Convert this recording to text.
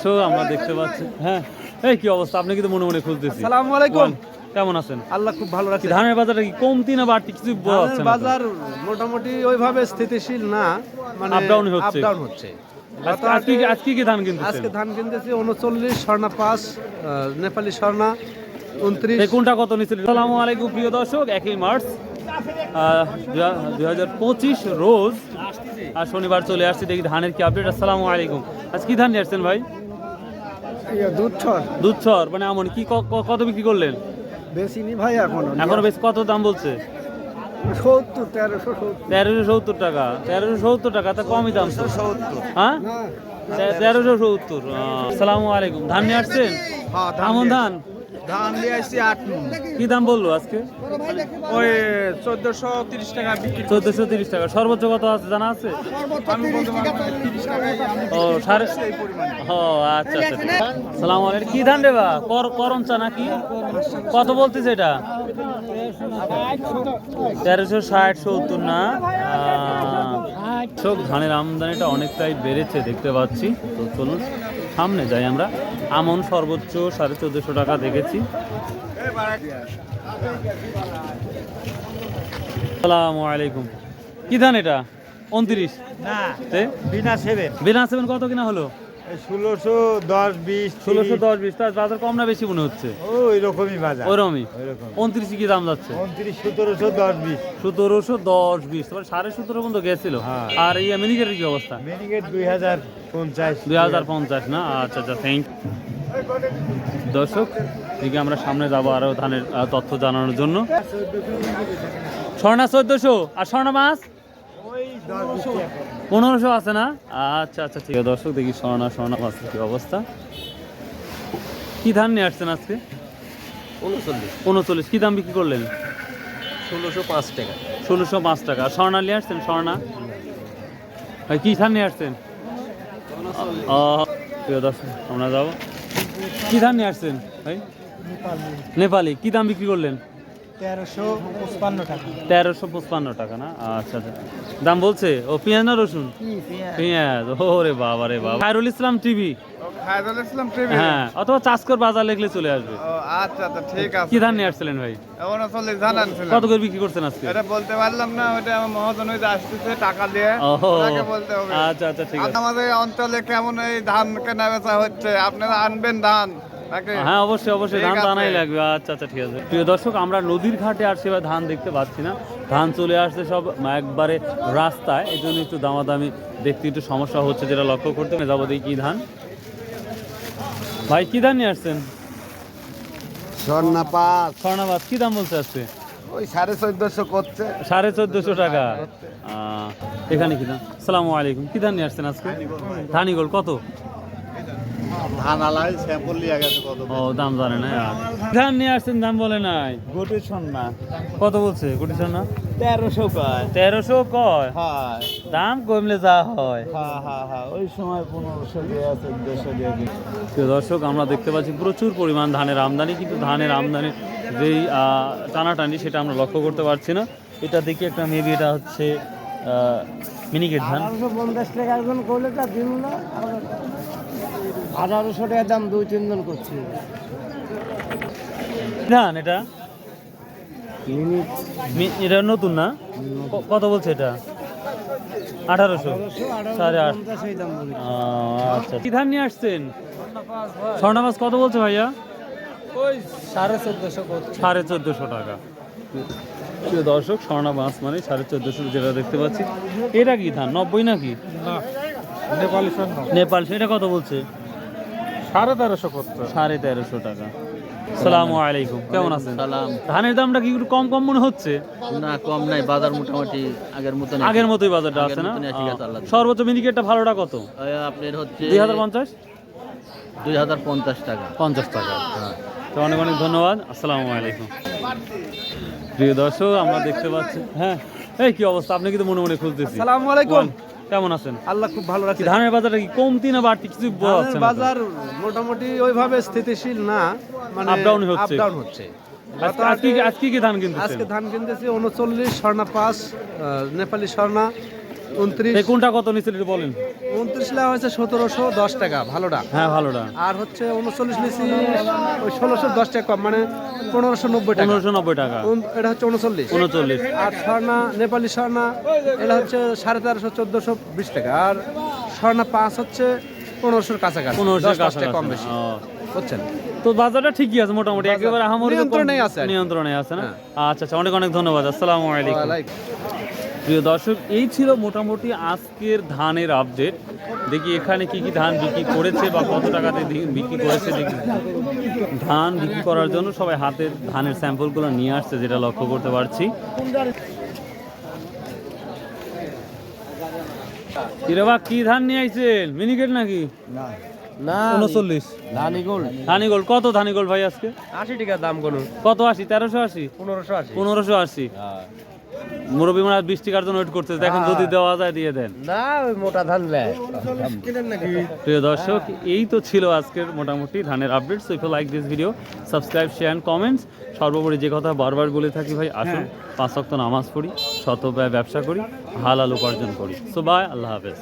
তো আমরা দেখতে পাচ্ছি, হ্যাঁ এই কি অবস্থা, আপনি কিন্তু মনে মনে খুঁজতেছি। আসসালামু আলাইকুম। কেমন আছেন? আল্লাহ খুব ভালো রাখছে। ধানের বাজারটা কি কমতি না বাড়তি কিছু বোঝা যাচ্ছে না তো? বাজার মোটামুটি ওইভাবে স্থিতিশীল না, মানে আপ ডাউন হচ্ছে। আপ ডাউন হচ্ছে। আজকে কি ধান কিনতেছেন? আজকে ধান কিনতেছি 39 স্বর্ণা 5, নেপালি স্বর্ণা 29। এই কোনটা কত নিচ্ছেন? আসসালামু আলাইকুম প্রিয় দর্শক, 1 মার্চ 2025 রোজ আর শনিবার চলে আসছি, দেখি ধানের কি আপডেট। আসসালামু আলাইকুম, আজ কি ধান নিয়ে আসছেন ভাই? দুধ ছর মানে এমন কি কত বিক্রি করলেন? বেশিনি ভাই এখনো বেশ কত দাম বলছে? 1370 টাকা। 1370 টাকা তো কমই দাম তো। হ্যাঁ 1370। আসসালামু আলাইকুম, ধান নিয়ে আসছেন? কেমন ধান? ধান নিয়ে আসছি 8 মণ। কি দাম বললো আজকে? ওই 1430 টাকা বিক্রি। 1430 টাকা। সর্বোচ্চ কত আছে জানা আছে? আমি বলতে পারবো 30 টাকায় আমি ও সাড়ে এই পরিমাণে। ও আচ্ছা আচ্ছা। সালাম আলাইকুম, কি ধান রে বা? করম চা নাকি? কত বলতেছে এটা? 1360-70 না? সব ধানের আমদানিটা অনেকটাই বেড়েছে দেখতে পাচ্ছি। তো চলুন সামনে যাই আমরা। আমন সর্বোচ্চ 1450 টাকা দেখেছি। আসসালামু আলাইকুম, কি ধান এটা? 29 না, তে বিনা 7 বিনা 7 কত কিনা হলো? 1610 20 1610-20। তার বাজার কম না বেশি মনে হচ্ছে? ওই রকমই বাজার। ওরমই। ওইরকম। 29 কি দাম যাচ্ছে? 29 1710 20 1710-20, তারপরে 17.5 পর্যন্ত গেছিল। হ্যাঁ। আর এই মিনিকেটের কি অবস্থা? মিনিকেট 2050 2050 না? আচ্ছা আচ্ছা, থ্যাংক দর্শক, এদিকে আমরা সামনে যাবো আরো ধানের তথ্য জানানোর জন্য। স্বর্ণা 1400 আর স্বর্ণা মাছ ওই 10 1500 আছে না? আচ্ছা আচ্ছা ঠিক আছে দর্শক, দেখি স্বর্ণা মাছের কি অবস্থা। কি ধান নিয়ে আসছেন আজকে? 39। কি দাম বিক্রি করলেন? 1605 টাকা। 1605 টাকা। স্বর্ণা নিয়ে আসছেন? স্বর্ণা ভাই কি ধান নিয়ে আসছেন? প্রিয় দর্শক আমরা যাবো। কি ধান নিয়ে আসছেন ভাই? নেপালি। কি দাম বিক্রি করলেন? 1355 টাকা। 1355 টাকা না? আচ্ছা আচ্ছা, দাম বলছে। ও পেঁয়াজ না রসুন? পেঁয়াজ। ওরে বাবা রে বাবা। খায়রুল ইসলাম টিভি। খায়রুল ইসলাম টিভি। হ্যাঁ, অথবা চাষকর বাজার লিখলে চলে আসবে। আচ্ছা আচ্ছা ঠিক আছে। কি ধান নিয়ে আসছিলেন ভাই? 39 ধান আনছিলাম। কত করে বিক্রি করছেন আজকে? এটা বলতে পারলাম না, ওটা আমার মহাজন হইতে আসতেছে টাকা দিয়ে, ওহো, ওনাকে বলতে হবে। আচ্ছা আচ্ছা ঠিক আছে। আমাদের অঞ্চলে কেমন এই ধান কেনা বেচা হচ্ছে, আপনারা আনবেন ধান নাকি? হ্যাঁ অবশ্যই অবশ্যই, ধান ঠিক তো আছে। আনাই লাগবে। আচ্ছা আচ্ছা ঠিক আছে। প্রিয় দর্শক, আমরা নদীর ঘাটে আর সেভাবে ধান দেখতে পাচ্ছি না। ধান চলে আসছে সব একবারে রাস্তায়, এই জন্য একটু দামাদামি দেখতে একটু সমস্যা হচ্ছে, যেটা লক্ষ্য করতে যাবো। দেখি কি ধান ভাই, কি ধান নিয়ে আসছেন? স্বর্ণা 5 স্বর্ণা মাছ। কি দাম বলছে আজকে? ওই 1450 করছে। 1450 টাকা। এখানে কি দাম? আসসালামু আলাইকুম, কি ধান নিয়ে আসছেন আজকে? ধানিগোল কত? ধান আলাই স্যাম্পল লিয়া গেছে কত। ও দাম জানে না। ধান নিয়ে আসছেন, দাম বলে নাই। গোটে স্বর্ণা কত বলছে গুটি সোনা? 1300 কয়। 1300 কয়? হ্যাঁ দাম কমলে যা হয়। হ্যাঁ ওই সময় 1500 দিয়ে 1400 দিয়ে দিন। তো দর্শক, আমরা দেখতে পাচ্ছি প্রচুর পরিমাণ ধানের আমদানি, কিন্তু ধানের আমদানির যেই টানাটানি সেটা আমরা লক্ষ্য করতে পারছি না। এটা দেখি একটা মেবি এটা হচ্ছে মিনিকেট ধান। 1850 টাকা একজন করলে তা দিন না, 1800 টাকা দাম 2-3 জন করছে। ধান এটা এটা নতুন না? কত বলছে এটা? 1800 8.5। সেই দাম বলি। আচ্ছা, কি ধান নিয়ে আসছেন? স্বর্ণা মাছ কত বলছে ভাইয়া? ওই 1450 করছে। 1450 টাকা। প্রিয় দর্শক, স্বর্ণা মাছ মানে 1450, যেটা দেখতে পাচ্ছি। এটা কি ধান 90 নাকি? না, নেপালি স্বর্ণা নেপাল। সেটা কত বলছে? 1350 করছে। 1350 টাকা। আসসালামু আলাইকুম, কেমন আছেন? সালাম। ধানের দামটা কি একটু কম কম মনে হচ্ছে? না, কম নাই, বাজার মোটামুটি আগের মতন। আগের মতোই বাজারটা আছে না? সর্বোচ্চ মিনিকেটটা ভালোটা কত? আপনার হচ্ছে 2050 2050 টাকা। 50 টাকা। তো অনেক অনেক ধন্যবাদ। আসসালামু আলাইকুম। প্রিয় দর্শক, আমরা দেখতে পাচ্ছি, হ্যাঁ এই কি অবস্থা, আপনি কিন্তু মনে মনে খুঁজতেছি। আসসালামু আলাইকুম। কেমন আছেন? আল্লাহ খুব ভালো রাখছে। ধানের বাজারটা কি কমতি না বাড়তি কিছু বোঝা যাচ্ছে না তো? বাজার মোটামুটি ওইভাবে স্থিতিশীল না, মানে আপ ডাউন হচ্ছে। আপ ডাউন হচ্ছে। আজকে কি ধান কিনতেছেন? আজকে ধান কিনতেছি 39 স্বর্ণা 5, নেপালি স্বর্ণা 29 এই কোনটা কত নিচে একটু বলেন? 29 লা হয়েছে 1710 টাকা ভালোটা। হ্যাঁ ভালোটা আর হচ্ছে 39 নিচি ওই 1610 টাকা কম, মানে 1590 টাকা। 1590 টাকা। এটা হচ্ছে 39। 39। আর স্বর্ণা নেপালি স্বর্ণা এটা হচ্ছে 1350 1420 টাকা। আর স্বর্ণা 5 হচ্ছে 1500 কাছাকাছি, 1500 10 টাকা কম কাছাকাছি। বেশি ও। বুঝছেন। তো বাজারটা ঠিকই আছে মোটামুটি, বাজার একেবারে আহামরি তো কম- নিয়ন্ত্রণেই আছে আর কি। নিয়ন্ত্রণে আছে না? হ্যাঁ। আচ্ছা আচ্ছা, অনেক অনেক ধন্যবাদ। আসসালামু আলাইকুম। ওয়ালাইকুম। প্রিয় দর্শক, এই ছিল মোটামুটি আজকের ধানের আপডেট। দেখি এখানে কি কি ধান বিক্রি করেছে বা কত টাকাতে বিক্রি করেছে। দেখি ধান বিক্রি করার জন্য সবাই হাতের ধানের স্যাম্পলগুলো নিয়ে আসছে, যেটা লক্ষ্য করতে পারছি। কিরবা কি ধান নিয়ে আইছেন? মিনিকেট নাকি? না 39 ধানিগোল ধানিগোল। কত ধানিগোল ভাই আজকে? 80 টাকা দাম কোনো। কত 80? 1380? 1580। 1580। মুরব্বী মানে 20 টাকার জন্য ওয়েট করতেছে, দেখেন যদি দেওয়া যায় দিয়ে দেন। না ওই মোটা ধান নেয় নাকি। প্রিয় দর্শক, এই তো ছিল আজকের মোটামুটি ধানের update. So if you like this video, subscribe, share and comments. সর্বোপরি যে কথা বারবার বলে থাকি ভাই, আসুন 5 ওয়াক্ত নামাজ পড়ি, শত ব্যবসা করি, হালাল উপার্জন করি। সো বাই, আল্লাহ হাফেজ।